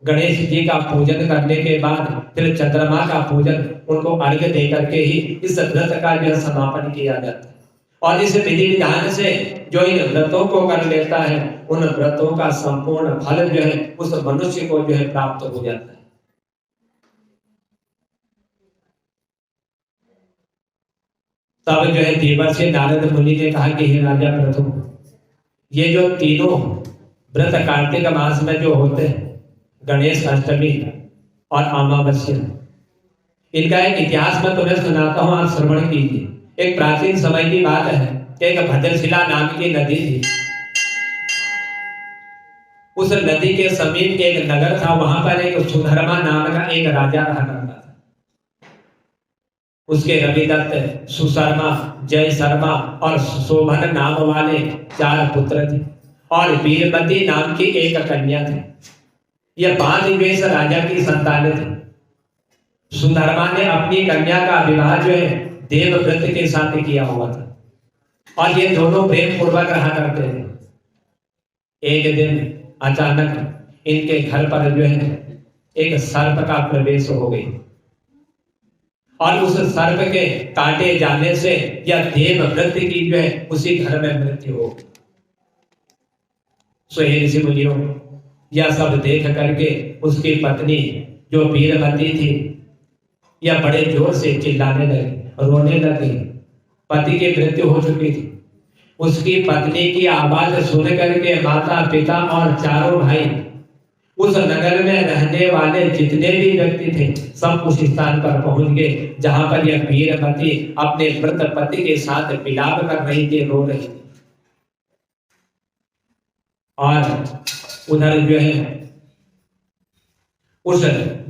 गणेश जी का पूजन करने के बाद फिर चंद्रमा का पूजन, उनको अर्घ्य दे करके ही इस व्रत का जो समापन किया जाता है। और इस विधि विधान से जो इन व्रतों को कर लेता है, उन व्रतों का संपूर्ण फल जो है उस मनुष्य को जो है प्राप्त हो जाता है। तब जो है देवर्षि नारद मुनि ने कहा कि हे राजा प्रथु, ये जो तीनों व्रत कार्तिक मास में जो होते हैं, गणेश, अष्टमी और अमावस्या, इनका एक इतिहास में तुम्हें सुनाता हूं, आप श्रवण कीजिए। एक प्राचीन समय की बात है कि एक भद्रशिला नाम की नदी थी। उस नदी के समीप एक नगर था, वहां पर एक सुधर्मा नाम का एक राजा रहा करता था। उसके रविदत्त, सुशर्मा, जय शर्मा और शोभन नाम वाले 4 पुत्र थे और वीरमती नाम की एक कन्या थी। यह 5 वेश राजा की संतान थे। सुधर्मा ने अपनी कन्या का विवाह जो है देवव्रत के साथ किया हुआ था और ये दोनों प्रेम पूर्वक रहा करते थे। एक दिन अचानक इनके घर पर जो है एक सर्प का प्रवेश हो गई और उस सर्प के काटे जाने से यह देवव्रत की जो है उसी घर में मृत्यु हो गई। सोहेरी से मुनियों, यह सब देख करके उसकी पत्नी जो वीरमती थी, यह बड़े जोर से चिल्लाने लगी, रोने लगी। पति की मृत्यु हो चुकी थी। उसकी पत्नी की आवाज सुन करके माता, पिता और 4 भाई उस नगर में रहने वाले जितने भी व्यक्ति थे सब उस स्थान पर पहुंच गए जहां पर यह वीरमती अपने मृत पति के साथ विलाप कर रही थी, रो रही थी। और उधर जो है उस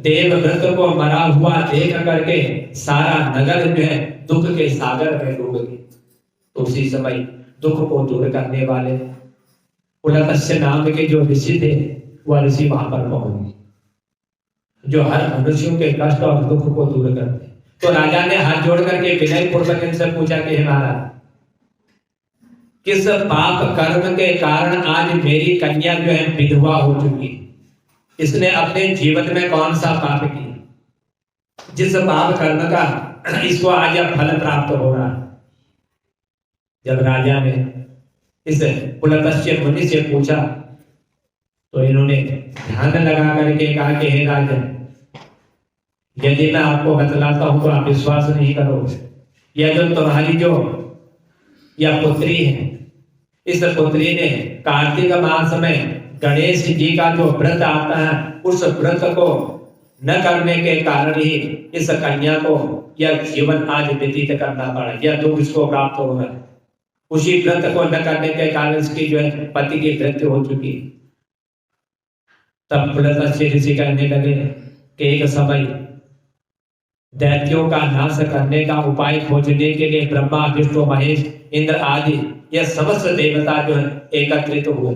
देवव्रत को मरा हुआ देख करके सारा नगर जो है दुख के सागर में डूब गया। तो उसी समय दुख को दूर करने वाले पुलत्स्य नाम के जो ऋषि थे वह ऋषि वहां पर पहुंच गए, जो हर मनुष्यों के कष्ट और दुख को दूर करते। तो राजा ने हाथ जोड़ करके विनय पूर्वक इनसे पूछा कि हे महाराज, किस पाप कर्म के कारण आज मेरी कन्या जो है विधवा हो चुकी है? इसने अपने जीवन में कौन सा पाप किया जिस पाप कर्म का इसको आज फल प्राप्त हो रहा है? जब राजा ने इस पुलत्स्य मुनि से पूछा तो इन्होंने ध्यान लगा करके कहा कि हे राजा, यदि मैं आपको बतलाता हूं तो आप विश्वास नहीं करोगे। यह जो तुम्हारी जो यह पुत्री है, इस पुत्री ने कार्तिक मास में गणेश जी का जो व्रत आता है उस व्रत को न करने के कारण ही इस कन्या को यह जीवन आज व्यतीत करना पड़ा, यह दुख इसको प्राप्त हो रहा है। उसी व्रत को न करने के कारण इसकी जो है पति की मृत्यु हो चुकी। तब पुलत्स्य ऋषि कहने लगे कि एक समय दैत्यों का नाश करने का उपाय खोजने के लिए ब्रह्मा, विष्णु, महेश, इंद्र आदि यह समस्त देवता जो है एकत्रित हुए।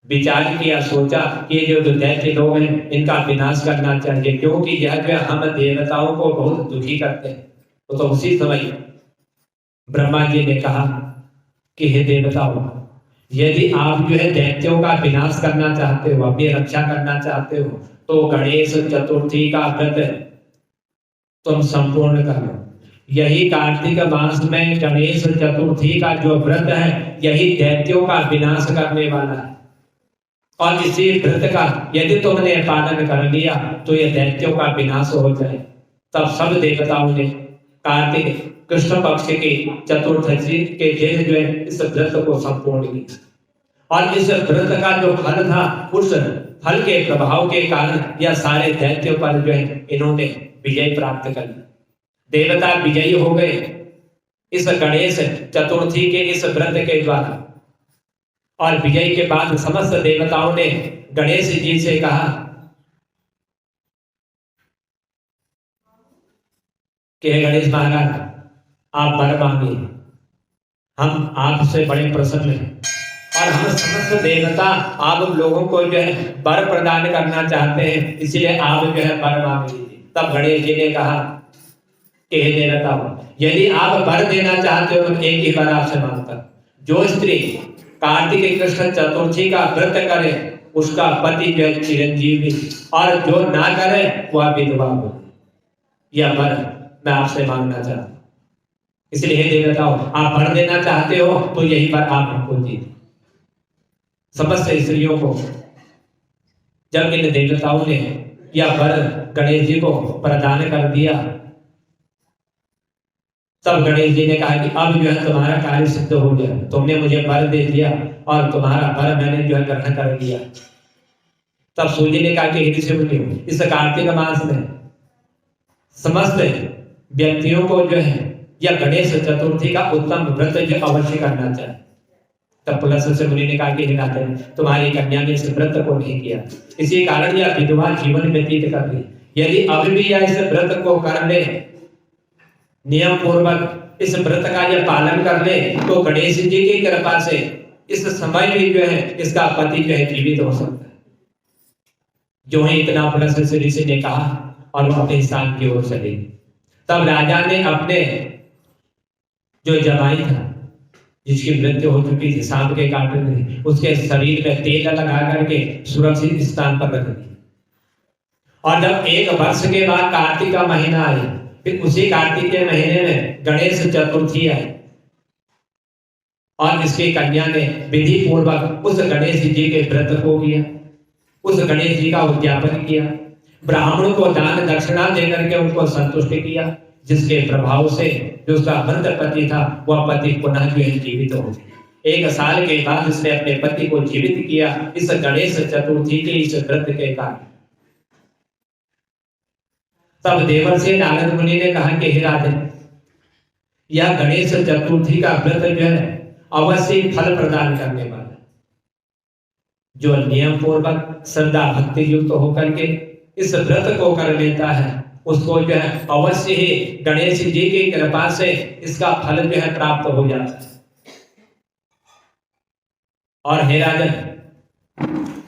विचार किया, सोचा कि जो दैत्य लोग हैं इनका विनाश करना चाहिए, क्योंकि यह जो हम देवताओं को बहुत दुखी करते हैं। तो उसी समय ब्रह्मा जी ने कहा कि हे देवताओं, यदि आप जो है दैत्यों का विनाश करना चाहते हो, अपनी रक्षा करना चाहते हो, तो गणेश चतुर्थी का व्रत तुम संपूर्ण कर लो। यही कार्तिक मास में गणेश चतुर्थी का जो व्रत है यही दैत्यों का विनाश करने वाला है। और इसी व्रत का यदि तुमने पालन कर लिया तो यह दैत्यों का विनाश हो जाए। तब सब देवताओं ने कार्तिक कृष्ण पक्ष के चतुर्थी के दिन जो है इस व्रत को संपूर्ण किया। और इस व्रत का जो फल था उस फल के प्रभाव के कारण यह सारे दैत्यों पर जो है इन्होंने विजय प्राप्त कर ली। देवता विजयी हो गए इस गणेश चतुर्थी के इस व्रत के द्वारा। और विजय के बाद समस्त देवताओं ने गणेश जी से कहा कि हे गणेश महाराज, आप वर मांगिए, हम आपसे बड़े प्रसन्न हैं और हम समस्त देवता आप लोगों को जो है वर प्रदान करना चाहते हैं, इसलिए आप जो है वर मांग लीजिए। तब गणेश जी ने कहा कि हे देवताओं, यदि आप वर देना चाहते हो तो एक ही वर आपसे मांगता, जो स्त्री कार्तिक कृष्ण चतुर्थी का व्रत करे उसका पति जो है चिरंजीवी, और जो ना करे वह विधवा हो। यह वर मैं आपसे मांगना चाहता हूं, इसलिए हे देवताओं, आप वर देना चाहते हो तो यही वर आप हमको दीजिए। समस्त स्त्रियों को जब इन देवताओं ने यह वर गणेश जी को प्रदान कर दिया, तब गणेश जी ने कहा कि अब जो है तुम्हारा कार्य सिद्ध हो गया, तुमने मुझे वर दे दिया और तुम्हारा वर मैंने जो है ग्रहण कर लिया। तब सूर्य ने कहा कि ऋषि मुनियों, इस कार्तिक मास में समस्त व्यक्तियों को जो है यह गणेश चतुर्थी का उत्तम व्रत जो अवश्य करना चाहिए। तब पुलत्स्य मुनि ने कहा कि हे राजन, तुम्हारी कन्या ने इस व्रत को नहीं किया, इसी कारण यह विधवा जीवन व्यतीत कर रही। यदि अब भी यह इस व्रत को कर ले, नियम पूर्वक इस व्रत का यह पालन कर ले, तो गणेश जी की कृपा से इस समय भी जो है इसका पति जो है जीवित हो सकता है। जो ही इतना पुलत्स्य ऋषि ने कहा और वो अपने स्थान की ओर चले। तब राजा ने अपने जो जमाई था जिसकी मृत्यु हो चुकी थी सांप के काटने में, उसके शरीर में तेल लगा करके सुरक्षित स्थान पर रख दिया। और जब 1 वर्ष के बाद कार्तिक का महीना आया, फिर उसी कार्तिक के महीने में गणेश चतुर्थी आई और इसकी कन्या ने विधि पूर्वक उस गणेश जी के व्रत को किया, उस गणेश जी का उद्यापन किया, ब्राह्मणों को दान दक्षिणा देकर के उनको संतुष्ट किया, जिसके प्रभाव से जो उसका मृत पति था वह पति पुनः जो है जीवित हो गया। 1 साल के बाद उसने अपने पति को जीवित किया इस गणेश चतुर्थी के इस व्रत के कारण। तब देवर्षि नारद मुनि ने कहा कि हे राजन, यह गणेश चतुर्थी का व्रत जो है अवश्य फल प्रदान करने वाला है। जो नियम पूर्वक श्रद्धा भक्ति युक्त होकर के इस व्रत को कर लेता है उसको जो है अवश्य ही गणेश जी की कृपा से इसका फल जो है प्राप्त हो जाता है। और हे राजन,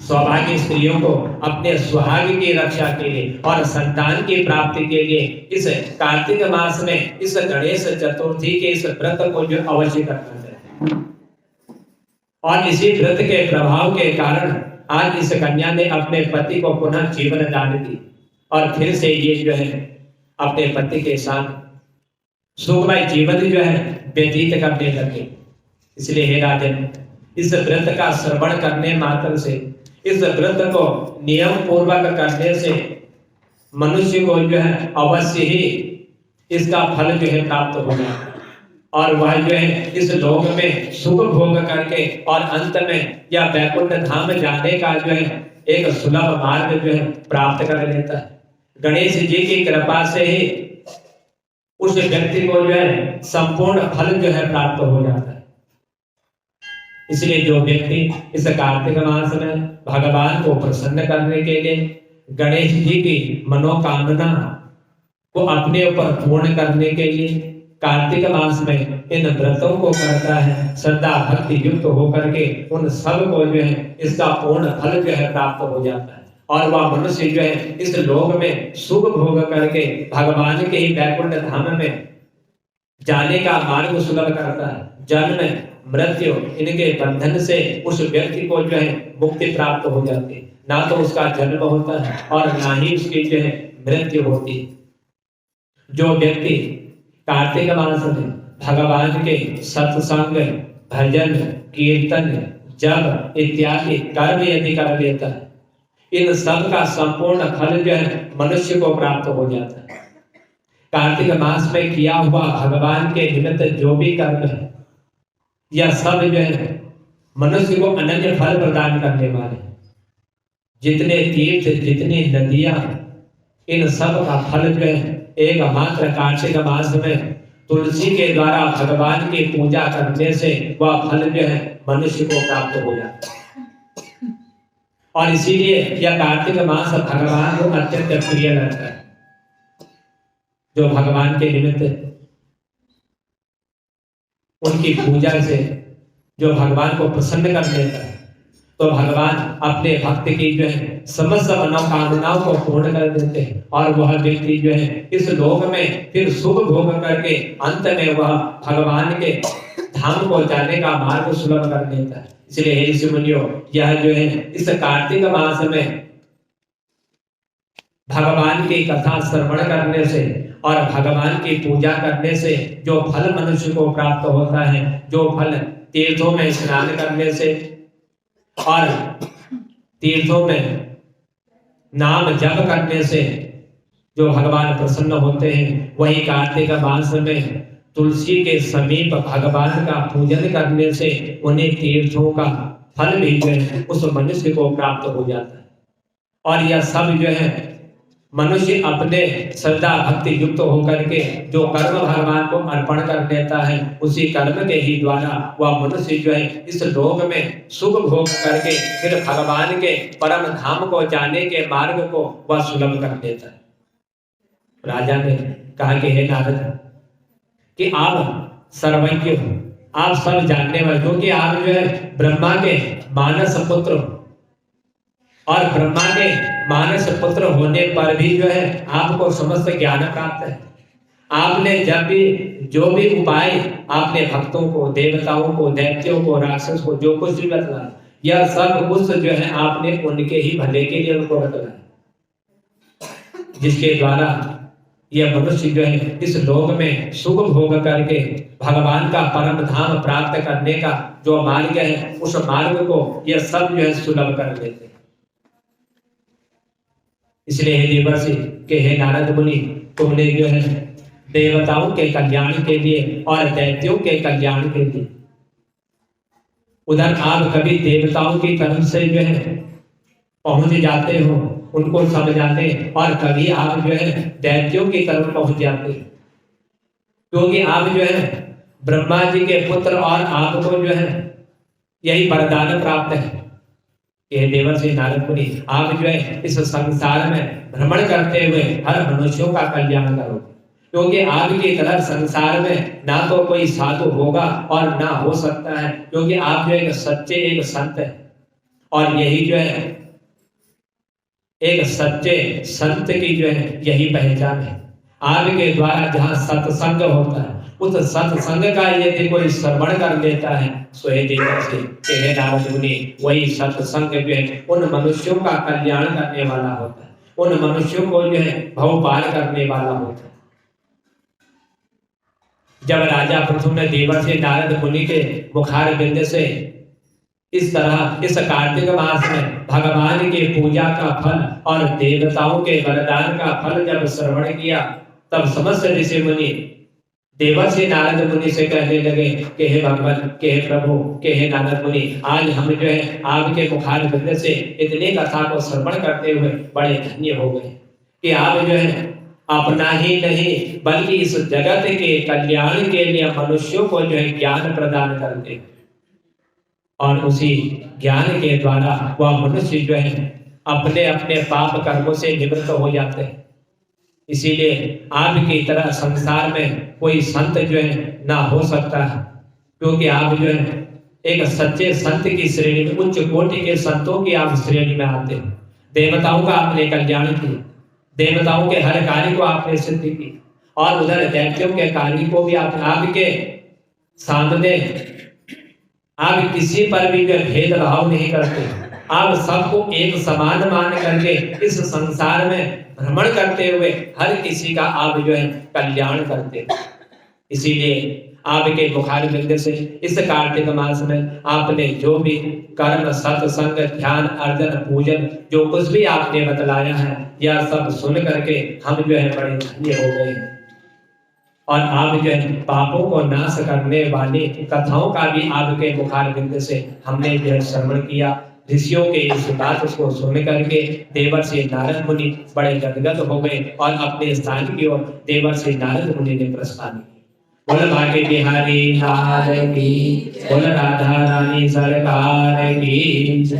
सौभाग्य स्त्रियों को अपने सुहाग की रक्षा के लिए और संतान की प्राप्ति के लिए इस कार्तिक मास में इस गणेश चतुर्थी के इस व्रत को जो अवश्य करना चाहिए। और इसी व्रत के प्रभाव के कारण आज इस कन्या ने अपने पति को पुनः जीवन दान दी और फिर से ये जो है अपने पति के साथ सुखमय जीवन जो है व्यतीत करने लगे। इसलिए हे राजन, इस व्रत का श्रवण करने मात्र से, इस व्रत को नियम पूर्वक करने से मनुष्य को जो है अवश्य ही इसका फल जो है प्राप्त होगा और वह जो है इस लोक में सुख भोग करके और अंत में या वैकुंठ धाम जाने का जो है एक सुलभ मार्ग जो है प्राप्त कर लेता है। गणेश जी की कृपा से ही उस व्यक्ति को जो है संपूर्ण फल जो है प्राप्त हो जाता है। इसलिए जो व्यक्ति इस कार्तिक मास में भगवान को प्रसन्न करने के लिए गणेश जी की मनोकामना को अपने ऊपर पूर्ण करने के लिए कार्तिक मास में इन व्रतों को करता है, श्रद्धा भक्ति युक्त होकर के उन सब को जो है इसका पूर्ण फल जो है प्राप्त हो जाता है और वह मनुष्य जो है इस लोक में सुख भोग करके भगवान के ही वैकुंठ धाम में जाने का मार्ग सुलभ करता है। जन्म मृत्यु इनके बंधन से उस व्यक्ति को जो है मुक्ति प्राप्त हो जाती है। ना तो उसका जन्म होता है और ना ही उसकी जो है मृत्यु होती है। जो व्यक्ति कार्तिक मास में भगवान के सत्संग, भजन, कीर्तन, जप इत्यादि कर्म यदि कर लेता है, इन सब का संपूर्ण फल जो है मनुष्य को प्राप्त हो जाता है। कार्तिक मास में किया हुआ भगवान के निमित्त जो भी कर्म है यह सब जो है मनुष्य को अनन्य फल प्रदान करने वाले। जितने तीर्थ, जितनी नदियां, इन सब का फल जो है एक मात्र कार्तिक मास में तुलसी के द्वारा भगवान की पूजा करने से वह फल जो है मनुष्य को प्राप्त हो जाता है। और इसीलिए यह कार्तिक मास भगवान को अत्यंत प्रिय लगता है। जो भगवान के निमित्त उनकी पूजा से जो भगवान को प्रसन्न कर देता है तो भगवान अपने भक्त की जो है समस्त मनोकामनाओं को पूर्ण कर देते हैं और वह व्यक्ति जो है इस लोक में फिर सुख भोग करके अंत में वह भगवान के धाम को जाने का मार्ग सुलभ कर देता है। इसलिए हे ऋषि मुनियों, यह जो है इस कार्तिक मास में भगवान की कथा श्रवण करने से और भगवान की पूजा करने से जो फल मनुष्य को प्राप्त होता है, जो फल तीर्थों में स्नान करने से और तीर्थों में नाम जप करने से जो भगवान प्रसन्न होते हैं, वही कार्तिक मास में तुलसी के समीप भगवान का पूजन करने से उन्हें तीर्थों का फल भी जो है उस मनुष्य को प्राप्त हो जाता है। और यह सब जो है मनुष्य अपने श्रद्धा भक्ति युक्त होकर के जो कर्म भगवान को अर्पण कर देता है, उसी कर्म के ही द्वारा वह मनुष्य जो है इस लोक में सुख भोग करके फिर भगवान के परम धाम को जाने के मार्ग को वह सुलभ कर देता है। राजा ने कहा कि हे नारद, कि आप सर्वज्ञ हो, आप सब जानने वाले, क्योंकि आप जो है ब्रह्मा के मानस पुत्र हो और ब्रह्मा के मानस पुत्र होने पर भी जो है आपको समस्त ज्ञान प्राप्त है। आपने जब भी जो भी उपाय आपने भक्तों को, देवताओं को, दैत्यों को, राक्षस को जो कुछ भी बतलाया, यह सब कुछ जो है आपने उनके ही भले के लिए उनको बतलाया, जिसके द्वारा यह मनुष्य जो है इस लोक में सुख भोग करके भगवान का परम धाम प्राप्त करने का जो मार्ग है, उस मार्ग को यह सब जो है सुलभ कर देते हैं। इसलिए हे देवर्षि के हे नारद मुनि, तुमने जो है देवताओं के कल्याण के लिए और दैत्यों के कल्याण के लिए उधर आप कभी देवताओं की तरफ से जो है पहुंच जाते हो उनको समझाने, और कभी आप जो है दैत्यों की तरफ पहुंच जाते हो, क्योंकि आप जो है ब्रह्मा जी के पुत्र और आपको जो है यही वरदान प्राप्त है कि देवर्षि नारद मुनि आप जो है इस संसार में भ्रमण करते हुए हर मनुष्यों का कल्याण करो, क्योंकि आपकी तरह संसार में ना तो कोई साधु होगा और ना हो सकता है, क्योंकि आप जो एक सच्चे एक संत है। और यही जो है एक सच्चे संत की जो है यही पहचान है। आपके द्वारा जहाँ सत्संग होता है उस सत्संग का यदि कोई श्रवण कर लेता है सो हे देवर्षि हे नारद मुनि, वही सत्संग जो है उन मनुष्यों का कल्याण करने वाला होता है, उन मनुष्यों को जो है भव पार करने वाला होता है। जब राजा पृथु ने देवर्षि नारद मुनि के मुखार बिंद से इस तरह इस कार्तिक मास में भगवान की पूजा का फल और देवताओं के वरदान का फल जब श्रवण किया, तब समस्त ऋषि मुनि देवर्षि नारद मुनि से कहने लगे कि हे भगवान, कि हे प्रभु, कि हे नारद मुनि, आज हम जो है आपके मुखार बिंद से इतनी कथा को श्रवण करते हुए बड़े धन्य हो गए कि आप जो है अपना ही नहीं बल्कि इस जगत के कल्याण के लिए मनुष्यों को जो है ज्ञान प्रदान करते हैं, और उसी ज्ञान के द्वारा वह मनुष्य जो है अपने अपने पाप कर्मों से निवृत्त हो जाते हैं। इसीलिए आपकी तरह संसार में कोई संत जो है ना हो सकता है, क्योंकि आप जो है एक सच्चे संत की श्रेणी में, उच्च कोटि के संतों की आप श्रेणी में आते हैं। देवताओं का आपने कल्याण किया, देवताओं के हर कार्य को आपने सिद्ध की, और उधर दैत्यों के कार्य को भी आपके सामने आप किसी पर भी भेदभाव नहीं करते, आप सबको एक समान मान करके इस संसार में भ्रमण करते हुए हर किसी का आप जो है कल्याण करते। इसीलिए आपके मुखार बिंद से इस कार्तिक मास में आपने जो भी कर्म, सत्संग, ध्यान, अर्जन, पूजन जो कुछ भी आपने बतलाया है, यह सब सुन करके हम जो है बड़े धन्य हो गए हैं। और आप जो है पापों को नाश करने वाली कथाओं का भी आपके मुखार बिंद से हमने जो है श्रवण किया। ऋषियों के इस बात को सुन करके देवर्षि नारद मुनि बड़े गदगद हो गए और अपने स्थान की ओर देवर्षि नारद मुनि ने प्रस्थान किया। बोल भाग्य बिहारी लाल की, बोल राधा रानी सरकार की।